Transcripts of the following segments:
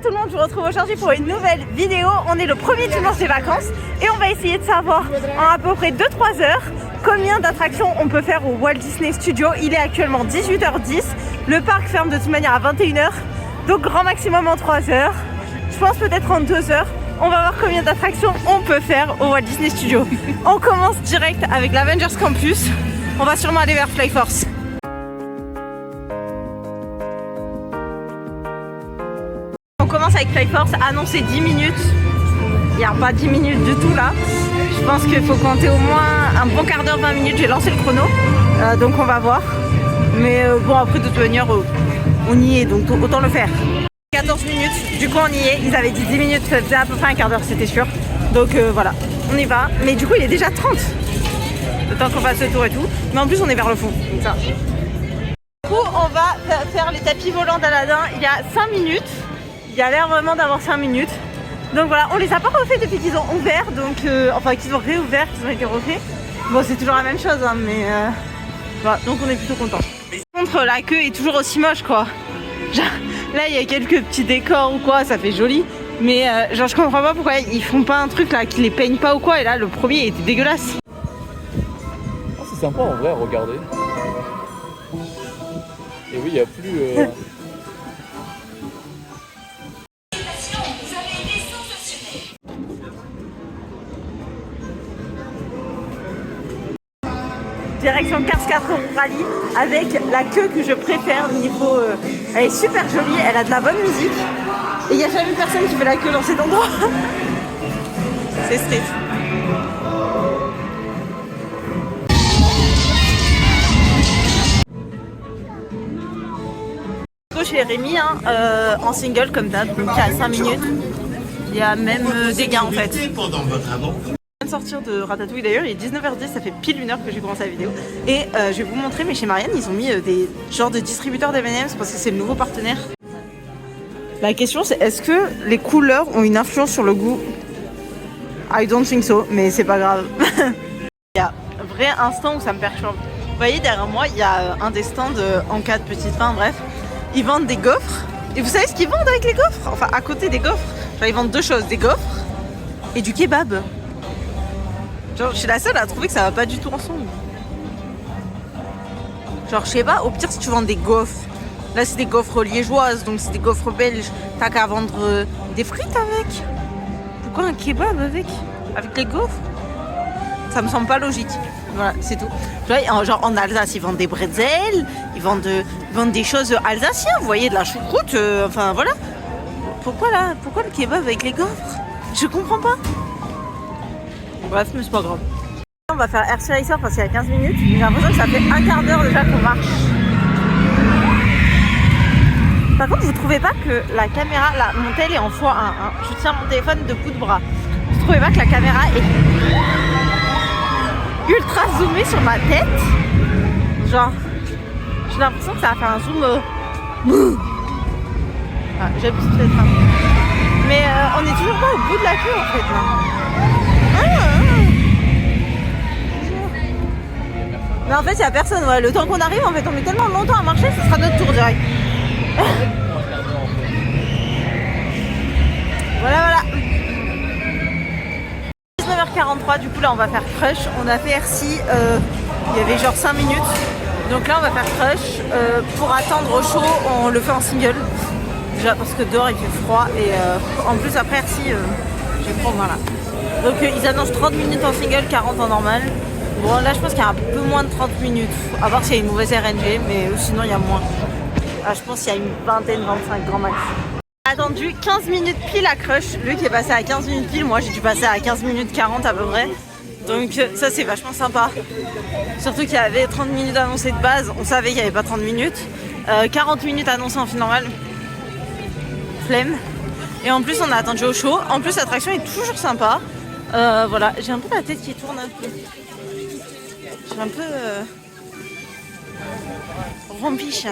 tout le monde, je vous retrouve aujourd'hui pour une nouvelle vidéo. On est le premier dimanche des vacances et on va essayer de savoir en à peu près 2-3 heures combien d'attractions on peut faire au Walt Disney Studio. Il est actuellement 18h10, le parc ferme de toute manière à 21h, donc grand maximum en 3 heures. Je pense peut-être en 2 heures. On va voir combien d'attractions on peut faire au Walt Disney Studio. On commence direct avec l'Avengers Campus. On va sûrement aller vers Flyforce. On commence avec Flyforce, annoncé 10 minutes. Il n'y a pas 10 minutes du tout là. Je pense qu'il faut compter au moins un bon quart d'heure, 20 minutes. J'ai lancé le chrono, donc on va voir. Mais bon, après de toute manière, on y est, donc autant le faire. 14 minutes, du coup on y est. Ils avaient dit 10 minutes, ça faisait à peu près un quart d'heure, c'était sûr. Donc voilà, on y va. Mais du coup il est déjà 30. Le temps qu'on fasse le tour et tout. Mais en plus on est vers le fond, donc ça. Du coup on va faire les tapis volants d'Aladin il y a 5 minutes. Il y a l'air vraiment d'avoir 5 minutes. Donc voilà, on les a pas refaits depuis qu'ils ont ouvert. Donc enfin qu'ils ont réouvert, qu'ils ont été refaits. Bon c'est toujours la même chose hein, mais voilà, donc on est plutôt content. Par contre la queue est toujours aussi moche quoi. Genre, là il y a quelques petits décors ou quoi, ça fait joli. Mais genre je comprends pas pourquoi ils font pas un truc là, qu'ils les peignent pas ou quoi. Et là le premier était dégueulasse. Oh, c'est sympa en vrai, regardez. Et oui, il n'y a plus... Direction Cars 4 Rally avec la queue que je préfère niveau... elle est super jolie, elle a de la bonne musique. Et il n'y a jamais personne qui fait la queue dans cet endroit. C'est street. Je l'ai remis hein, en single comme d'hab, donc il y a 5 minutes. Il y a même des gains en fait. De sortir de Ratatouille d'ailleurs, il est 19h10, ça fait pile 1 heure que j'ai commencé la vidéo et je vais vous montrer, mais chez Marianne ils ont mis des genres de distributeurs d'M&M's parce que c'est le nouveau partenaire. La question c'est est-ce que les couleurs ont une influence sur le goût? I don't think so, mais c'est pas grave. Il y a un vrai instant où ça me perturbe. Vous voyez derrière moi il y a un des stands en cas de petite faim, bref, ils vendent des gaufres et vous savez ce qu'ils vendent avec les gaufres? Enfin à côté des gaufres, genre, ils vendent deux choses, des gaufres et du kebab. Genre, je suis la seule à trouver que ça va pas du tout ensemble. Genre, je sais pas, au pire, si tu vends des gaufres, là c'est des gaufres liégeoises, donc c'est des gaufres belges, t'as qu'à vendre des frites avec. Pourquoi un kebab avec les gaufres? Ça me semble pas logique. Voilà, c'est tout. Genre, en Alsace, ils vendent des bretzels, ils vendent des choses alsaciennes, vous voyez, de la choucroute, enfin voilà. Pourquoi le kebab avec les gaufres? Je comprends pas. Bref, mais c'est pas grave. On va faire Air Racer parce qu'il y a 15 minutes. J'ai l'impression que ça fait un quart d'heure déjà qu'on marche. Par contre, vous trouvez pas que la caméra, là, mon tel est en x1, hein. Je tiens mon téléphone de bout de bras. Vous trouvez pas que la caméra est ultra zoomée sur ma tête? Genre, j'ai l'impression que ça va faire un zoom. Ah, j'abuse peut-être. Hein. Mais on est toujours pas au bout de la queue en fait là. Mais en fait il n'y a personne, ouais. Le temps qu'on arrive en fait on met tellement longtemps à marcher, ce sera notre tour direct. Voilà. 19h43, du coup là on va faire Crush. On a fait RC, il y avait genre 5 minutes. Donc là on va faire Crush. Pour attendre au show on le fait en single. Déjà parce que dehors il fait froid et en plus après RC je vais prendre voilà. Donc ils annoncent 30 minutes en single, 40 en normal. Bon là je pense qu'il y a un peu moins de 30 minutes, à voir s'il y a une mauvaise RNG, mais sinon il y a moins. Ah, je pense qu'il y a une vingtaine, 25 grand max. J'ai attendu 15 minutes pile à Crush, lui qui est passé à 15 minutes pile, moi j'ai dû passer à 15 minutes 40 à peu près. Donc ça c'est vachement sympa. Surtout qu'il y avait 30 minutes annoncées de base, on savait qu'il n'y avait pas 30 minutes. 40 minutes annoncées en film normal. Flemme. Et en plus on a attendu au show, en plus l'attraction est toujours sympa. Voilà, j'ai un peu la tête qui tourne un peu. Je suis un peu rompiche.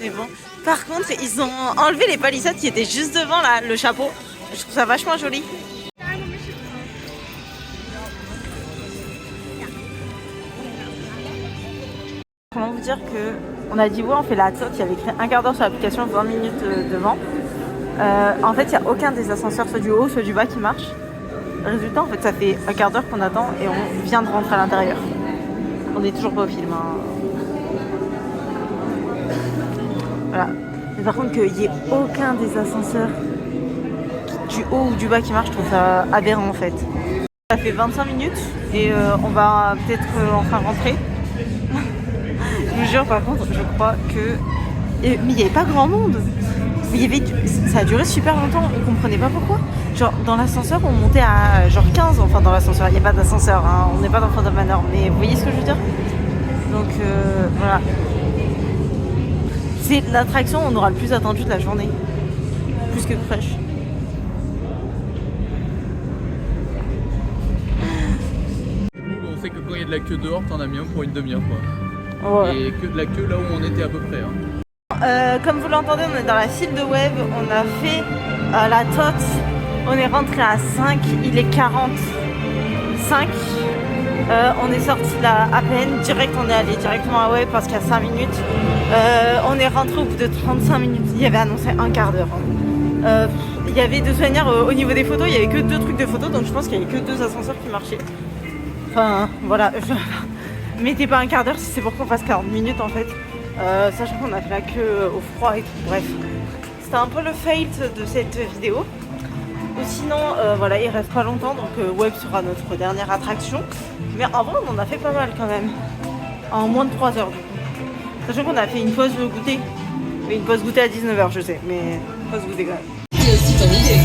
Mais bon. Par contre, ils ont enlevé les palissades qui étaient juste devant là, le chapeau. Je trouve ça vachement joli. Comment vous dire que on a dit ouais on fait la toque, il y avait écrit un quart d'heure sur l'application, 20 minutes devant. En fait, il n'y a aucun des ascenseurs, soit du haut, soit du bas, qui marche. Résultat, en fait, ça fait un quart d'heure qu'on attend et on vient de rentrer à l'intérieur. On n'est toujours pas au film. Hein. Voilà. Mais par contre, qu'il n'y ait aucun des ascenseurs du haut ou du bas qui marche, je trouve ça aberrant en fait. Ça fait 25 minutes et on va peut-être enfin rentrer. Je vous jure, par contre, je crois que... Mais il n'y avait pas grand monde. Mais il y avait... Ça a duré super longtemps, on comprenait pas pourquoi. Genre, dans l'ascenseur, on montait à genre 15, enfin dans l'ascenseur, il n'y a pas d'ascenseur, hein. On n'est pas dans Phantom Manor, mais vous voyez ce que je veux dire? Donc voilà. C'est l'attraction où on aura le plus attendu de la journée. Plus que Crush. On sait que quand il y a de la queue dehors, t'en as mis un pour une demi-heure quoi. Ouais. Et que de la queue là où on était à peu près. Hein. Comme vous l'entendez, on est dans la file de web, on a fait la TOT, on est rentré à 5, il est 45. On est sorti là à peine, direct on est allé directement à web parce qu'il y a 5 minutes. On est rentré au bout de 35 minutes, il y avait annoncé un quart d'heure. Il y avait de souvenirs au niveau des photos, il n'y avait que 2 trucs de photos, donc je pense qu'il n'y avait que 2 ascenseurs qui marchaient. Enfin voilà, mettez pas un quart d'heure si c'est pour qu'on fasse 40 minutes en fait. Sachant qu'on a fait la queue au froid et tout, bref. C'était un peu le fail de cette vidéo. Ou sinon, voilà, il reste pas longtemps, donc Web sera notre dernière attraction. Mais en vrai, on en a fait pas mal quand même. En moins de 3 heures du coup. Sachant qu'on a fait une pause goûter. Mais une pause goûter à 19h, je sais, mais pause goûter quand même. C'est ton idée.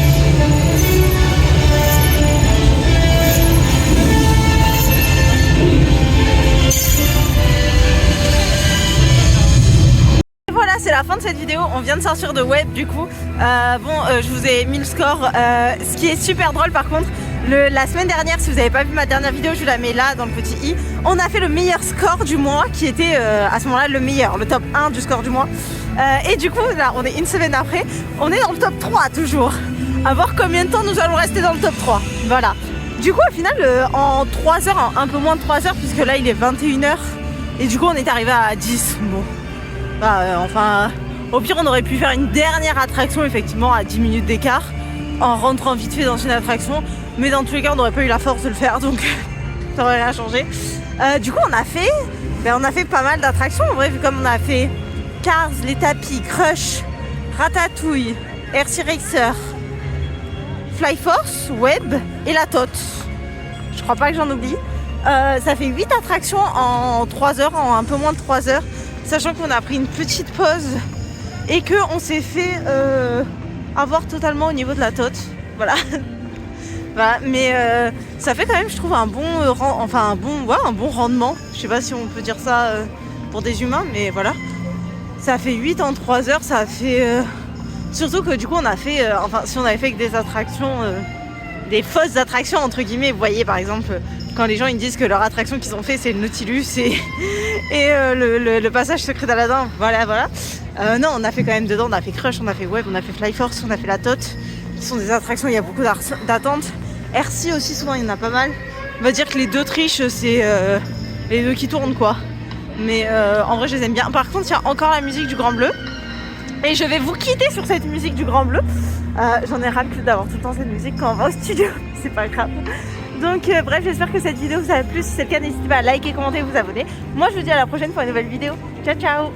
C'est la fin de cette vidéo, on vient de sortir de web du coup. Je vous ai mis le score. Ce qui est super drôle par contre, la semaine dernière, si vous n'avez pas vu ma dernière vidéo, je vous la mets là dans le petit i. On a fait le meilleur score du mois qui était à ce moment-là le meilleur, le top 1 du score du mois. Et du coup, là on est une semaine après, on est dans le top 3 toujours. À voir combien de temps nous allons rester dans le top 3. Voilà. Du coup, au final, en 3 heures, en un peu moins de 3 heures, puisque là il est 21h. Et du coup, on est arrivé à 10. Bon. Enfin, au pire on aurait pu faire une dernière attraction effectivement à 10 minutes d'écart en rentrant vite fait dans une attraction, mais dans tous les cas on n'aurait pas eu la force de le faire, donc ça aurait rien changé. Du coup on a fait pas mal d'attractions en vrai, vu comme on a fait Cars, les tapis, Crush, Ratatouille, RC Racer, Flyforce, Web et la TOT. Je crois pas que j'en oublie. Ça fait 8 attractions en 3 heures, en un peu moins de 3 heures. Sachant qu'on a pris une petite pause et qu'on s'est fait avoir totalement au niveau de la TOT. Voilà. Voilà. Mais ça fait quand même, je trouve, un bon rendement. Je sais pas si on peut dire ça pour des humains, mais voilà. Ça fait 8 en 3 heures, ça fait... Surtout que du coup on a fait... si on avait fait que des attractions... des fausses attractions entre guillemets, vous voyez par exemple... Quand les gens ils disent que leur attraction qu'ils ont fait c'est le Nautilus et le passage secret d'Aladin, voilà. Non, on a fait quand même dedans, on a fait Crush, on a fait Web, on a fait Flyforce, on a fait la TOT, qui sont des attractions, il y a beaucoup d'attentes. RC aussi, souvent il y en a pas mal. On va dire que les 2 triches, c'est les 2 qui tournent quoi. Mais en vrai je les aime bien. Par contre il y a encore la musique du Grand Bleu. Et je vais vous quitter sur cette musique du Grand Bleu. J'en ai ras le cul d'avoir tout le temps cette musique quand on va au studio, c'est pas grave. Donc bref, j'espère que cette vidéo vous a plu. Si c'est le cas, n'hésitez pas à liker, commenter et vous abonner. Moi je vous dis à la prochaine pour une nouvelle vidéo. Ciao ciao.